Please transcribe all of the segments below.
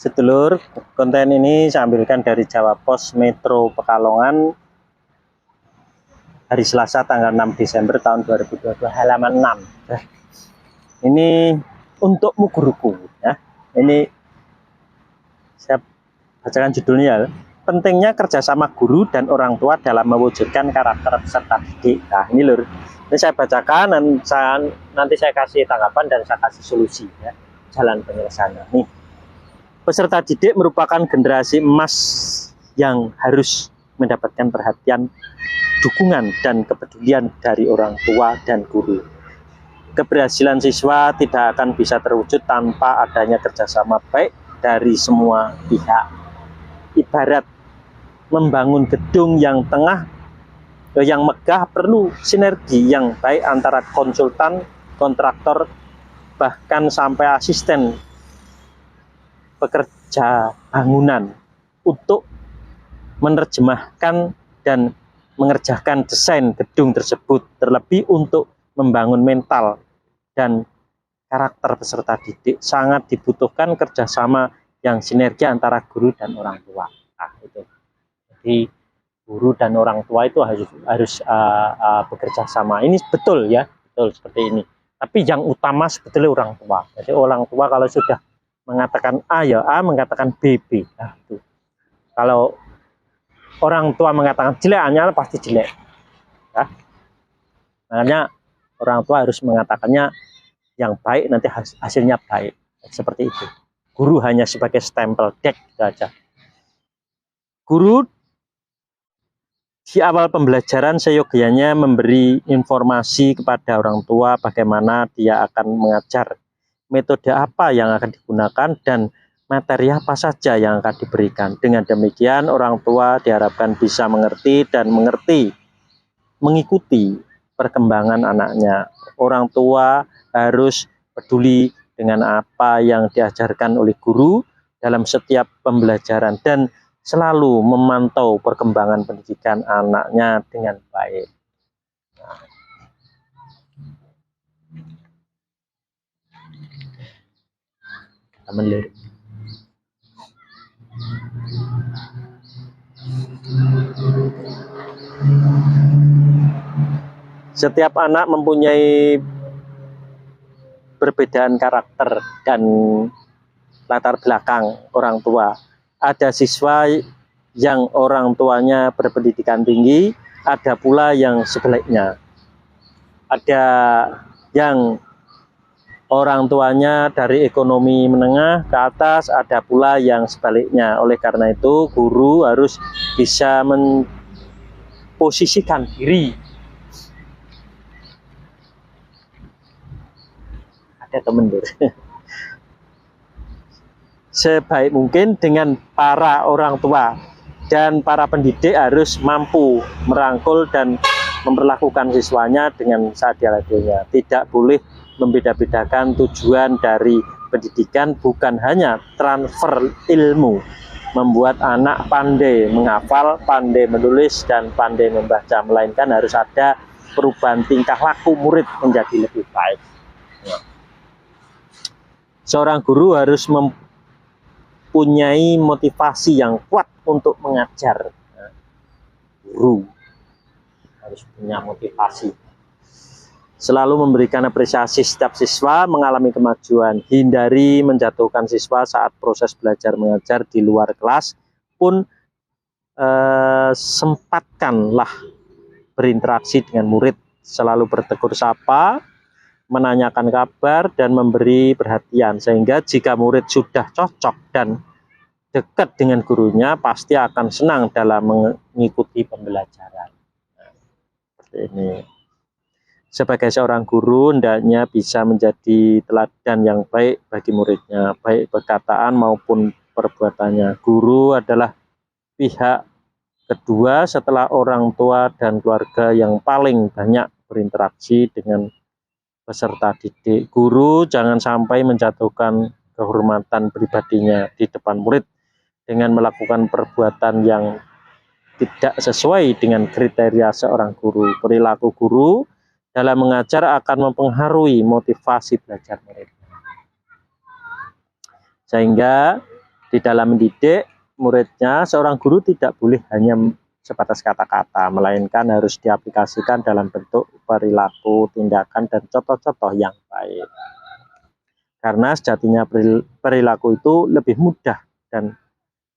Sedulur, konten ini saya ambilkan dari Jawa Pos Metro Pekalongan hari Selasa tanggal 6 Desember tahun 2022 halaman 6. Ini untukmu guruku ya. Ini saya bacakan judulnya, pentingnya kerjasama guru dan orang tua dalam mewujudkan karakter peserta didik. Nah ini lur, ini saya bacakan dan nanti saya kasih tanggapan dan saya kasih solusi ya, jalan penyelesaiannya. Nih, peserta didik merupakan generasi emas yang harus mendapatkan perhatian, dukungan, dan kepedulian dari orang tua dan guru. Keberhasilan siswa tidak akan bisa terwujud tanpa adanya kerjasama baik dari semua pihak. Ibarat membangun gedung yang megah perlu sinergi yang baik antara konsultan, kontraktor, bahkan sampai asisten pekerja bangunan untuk menerjemahkan dan mengerjakan desain gedung tersebut, terlebih untuk membangun mental dan karakter peserta didik sangat dibutuhkan kerjasama yang sinergi antara guru dan orang tua. Nah, itu. Jadi guru dan orang tua itu harus bekerja sama. Ini betul ya, betul seperti ini. Tapi yang utama sebetulnya orang tua. Jadi orang tua kalau sudah mengatakan A ya A, mengatakan B B. Nah, itu. Kalau orang tua mengatakan jelek, hanya pasti jelek. Ya. Makanya orang tua harus mengatakannya yang baik, nanti hasilnya baik. Seperti itu. Guru hanya sebagai stempel dek gitu aja. Guru di awal pembelajaran seyogianya memberi informasi kepada orang tua bagaimana dia akan mengajar, metode apa yang akan digunakan, dan materi apa saja yang akan diberikan. Dengan demikian orang tua diharapkan bisa mengerti dan mengikuti perkembangan anaknya. Orang tua harus peduli dengan apa yang diajarkan oleh guru dalam setiap pembelajaran dan selalu memantau perkembangan pendidikan anaknya dengan baik. Melirik. Setiap anak mempunyai perbedaan karakter dan latar belakang orang tua. Ada siswa yang orang tuanya berpendidikan tinggi, ada pula yang sebaliknya. Ada yang orang tuanya dari ekonomi menengah ke atas, ada pula yang sebaliknya. Oleh karena itu, guru harus bisa memposisikan diri. Ada teman sebaik mungkin dengan para orang tua, dan para pendidik harus mampu merangkul dan memperlakukan siswanya dengan seadil-adilnya. Tidak boleh membeda-bedakan tujuan dari pendidikan, bukan hanya transfer ilmu, membuat anak pandai menghafal, pandai menulis, dan pandai membaca, melainkan harus ada perubahan tingkah laku murid menjadi lebih baik. Seorang guru harus mempunyai motivasi yang kuat untuk mengajar. Guru harus punya motivasi. Selalu memberikan apresiasi setiap siswa mengalami kemajuan. Hindari menjatuhkan siswa saat proses belajar mengajar di luar kelas pun. Sempatkanlah berinteraksi dengan murid. Selalu bertegur sapa, menanyakan kabar, dan memberi perhatian, sehingga jika murid sudah cocok dan dekat dengan gurunya, pasti akan senang dalam mengikuti pembelajaran. Seperti ini. Sebagai seorang guru, hendaknya bisa menjadi teladan yang baik bagi muridnya, baik perkataan maupun perbuatannya. Guru adalah pihak kedua setelah orang tua dan keluarga yang paling banyak berinteraksi dengan peserta didik. Guru jangan sampai menjatuhkan kehormatan pribadinya di depan murid dengan melakukan perbuatan yang tidak sesuai dengan kriteria seorang guru. Perilaku guru dalam mengajar akan mempengaruhi motivasi belajar murid. Sehingga Di dalam mendidik muridnya, seorang guru tidak boleh hanya sebatas kata-kata, melainkan harus diaplikasikan dalam bentuk perilaku, tindakan, dan contoh-contoh yang baik. Karena sejatinya perilaku itu lebih mudah dan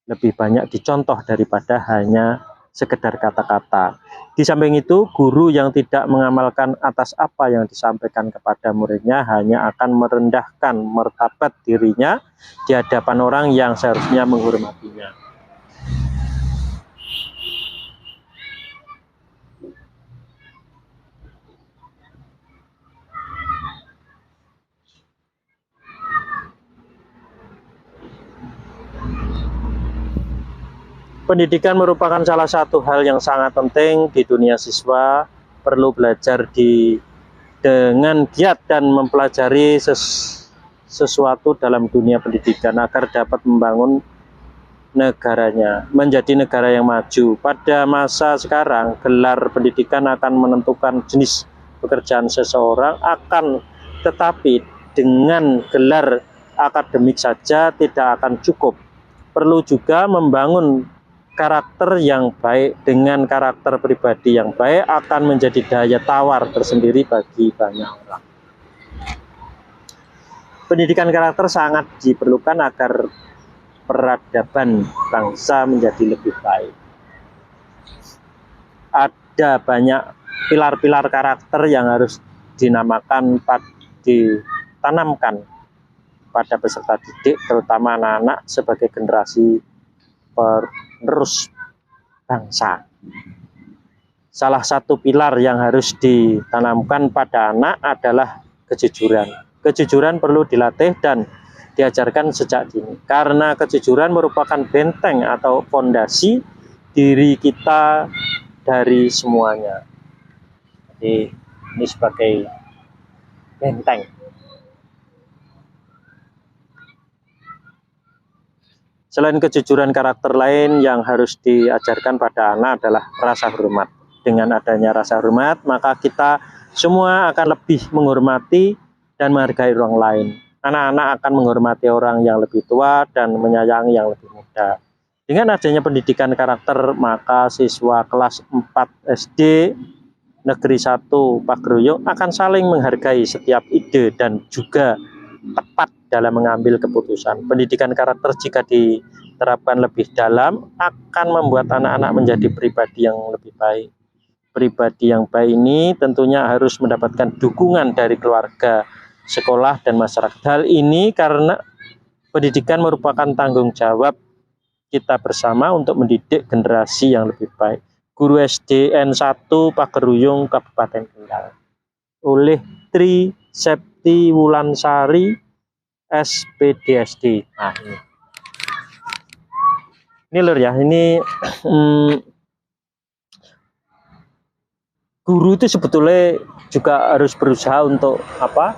lebih banyak dicontoh daripada hanya sekedar kata-kata. Di samping itu, guru yang tidak mengamalkan atas apa yang disampaikan kepada muridnya hanya akan merendahkan martabat dirinya di hadapan orang yang seharusnya menghormatinya. Pendidikan merupakan salah satu hal yang sangat penting di dunia siswa. Perlu belajar dengan giat dan mempelajari sesuatu dalam dunia pendidikan agar dapat membangun negaranya menjadi negara yang maju. Pada masa sekarang, gelar pendidikan akan menentukan jenis pekerjaan seseorang, tetapi dengan gelar akademik saja tidak akan cukup. Perlu juga membangun karakter yang baik. Dengan karakter pribadi yang baik akan menjadi daya tawar tersendiri bagi banyak orang. Pendidikan karakter sangat diperlukan agar peradaban bangsa menjadi lebih baik. Ada banyak pilar-pilar karakter yang harus ditanamkan pada peserta didik, terutama anak-anak sebagai generasi penerus bangsa. Salah satu pilar yang harus ditanamkan pada anak adalah kejujuran. Kejujuran perlu dilatih dan diajarkan sejak dini, karena kejujuran merupakan benteng atau fondasi diri kita dari semuanya. Jadi ini sebagai benteng. Selain kejujuran, karakter lain yang harus diajarkan pada anak adalah rasa hormat. Dengan adanya rasa hormat, maka kita semua akan lebih menghormati dan menghargai orang lain. Anak-anak akan menghormati orang yang lebih tua dan menyayangi yang lebih muda. Dengan adanya pendidikan karakter, maka siswa kelas 4 SD Negeri 1 Pageroyong akan saling menghargai setiap ide dan juga tepat dalam mengambil keputusan. Pendidikan karakter jika diterapkan lebih dalam akan membuat anak-anak menjadi pribadi yang lebih baik. Pribadi yang baik ini tentunya harus mendapatkan dukungan dari keluarga, sekolah, dan masyarakat. Hal ini karena pendidikan merupakan tanggung jawab kita bersama untuk mendidik generasi yang lebih baik. Guru SDN 1 Pageroyong Kabupaten Kendal oleh Tri Septi Wulansari SPDSD. Nah, ini lur ya, ini guru itu sebetulnya juga harus berusaha untuk apa?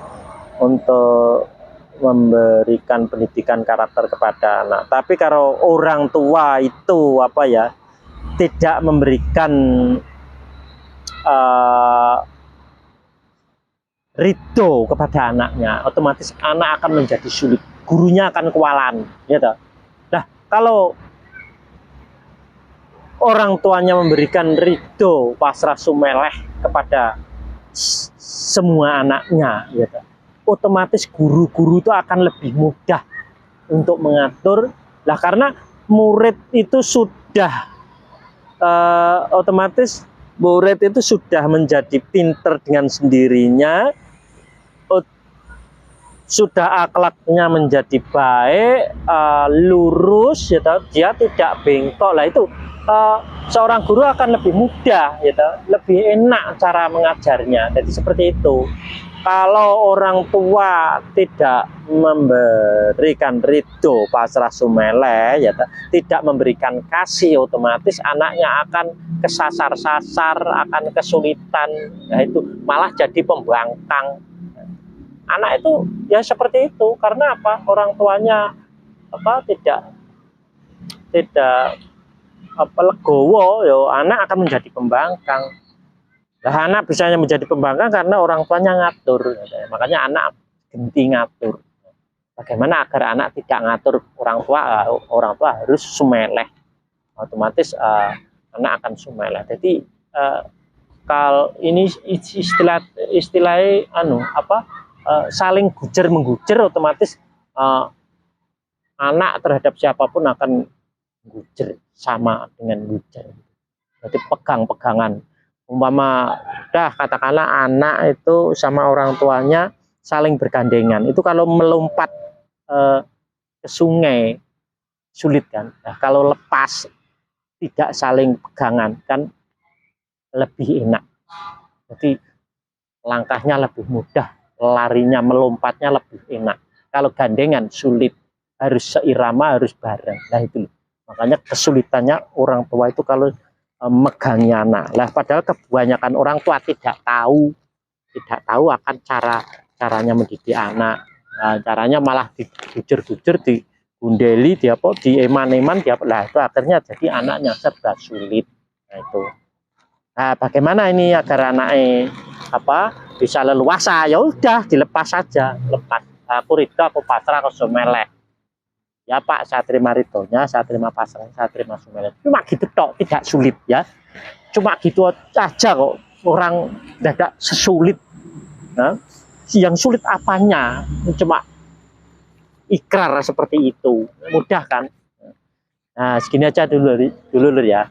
Untuk memberikan pendidikan karakter kepada anak. Tapi kalau orang tua itu apa ya, tidak memberikan ridho kepada anaknya, otomatis anak akan menjadi sulit, gurunya akan kewalan, gitu. Nah, kalau orang tuanya memberikan ridho, pasrah sumeleh kepada semua anaknya, gitu, otomatis guru-guru itu akan lebih mudah untuk mengatur. Lah karena murid itu sudah otomatis murid itu sudah menjadi pinter dengan sendirinya, sudah akhlaknya menjadi baik, lurus, gitu, dia tidak bengkok. Lah itu seorang guru akan lebih mudah, gitu, lebih enak cara mengajarnya. Jadi seperti itu. Kalau orang tua tidak memberikan ridho, pasrah sumeleh, ya, tidak memberikan kasih, otomatis anaknya akan kesasar-sasar, akan kesulitan, ya, itu malah jadi pembangkang. Anak itu ya seperti itu, karena apa? Orang tuanya apa tidak legowo, ya, anak akan menjadi pembangkang. Nah, anak bisanya menjadi pembangkang karena orang tuanya ngatur, makanya anak genti ngatur. bagaimana agar anak tidak ngatur orang tua, orang tua harus sumeleh, otomatis anak akan sumeleh. Jadi kalau ini istilahnya saling gujar menggujar, otomatis anak terhadap siapapun akan gujar sama dengan gujar. Jadi pegang-pegangan, umpama udah katakanlah anak itu sama orang tuanya saling bergandengan, itu kalau melompat ke sungai sulit kan. Nah, kalau lepas tidak saling pegangan kan lebih enak. Jadi langkahnya lebih mudah, larinya melompatnya lebih enak. Kalau gandengan sulit, harus seirama, harus bareng. Nah itu makanya kesulitannya orang tua itu kalau megangi anak. Lah padahal kebanyakan orang tua tidak tahu akan caranya mendidik anak. Nah, caranya malah digujur-gujur, digundeli, di eman-eman, lah itu akhirnya jadi anaknya serba sulit. Nah itu. Nah, bagaimana ini agar anaknya bisa leluasa? Ya udah dilepas saja, lepas. Aku ridho, aku pasrah, aku sumeleh. Ya Pak, saya terima ridhonya, saya terima pasrah, saya terima sumeleh. Cuma gitu tok, tidak sulit ya. Cuma gitu aja kok. Orang tidak sesulit. Nah, yang sulit apanya? Cuma ikrar seperti itu. Mudah kan? Nah, segini aja dulu ya.